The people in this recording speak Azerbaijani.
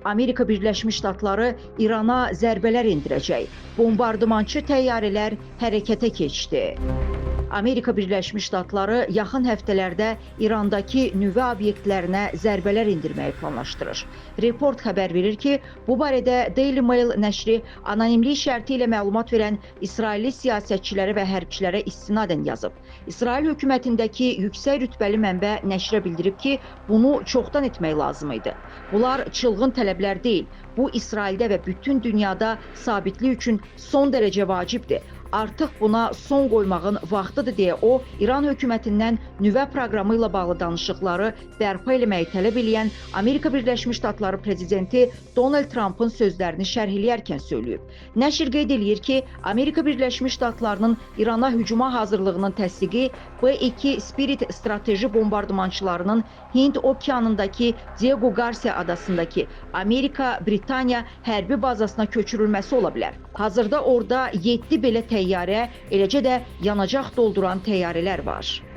Amerika Birləşmiş Ştatları İrana zərbələr endirəcək. Bombardımançı təyyarələr hərəkətə keçdi. Amerika Birləşmiş Ştatları yaxın həftələrdə İrandakı nüvə obyektlərinə zərbələr endirməyi planlaşdırır. Report xəbər verir ki, bu barədə Daily Mail nəşri anonimlik şərti ilə məlumat verən İsrailli siyasətçilərə və hərbçilərə istinadən yazıb. İsrail hökumətindəki yüksək rütbəli mənbə nəşrə bildirib ki, bunu çoxdan etmək lazım idi. Bunlar çılğın tələblər deyil. Bu, İsraildə və bütün dünyada sabitlik üçün son dərəcə vacibdir. Artıq buna son qoymağın vaxtıdır deyə o, İran hökumətindən nüvə proqramı ilə bağlı danışıqları bərpa eləməyi tələb eləyən Amerika Birləşmiş Ştatları prezidenti Donald Trump'ın sözlərini şərh eləyərkən söyləyib. Nəşr qeyd eləyir ki, Amerika Birləşmiş Ştatlarının İrana hücuma hazırlığının təsdiqi B-2 Spirit strateji bombardımançılarının Hind okeanındakı Diego Garcia adasındakı Amerika-Britaniya hərbi bazasına köçürülməsi ola bilər. Hazırda orada 7 belə təyyarə, eləcə də yanacaq dolduran təyyarələr var.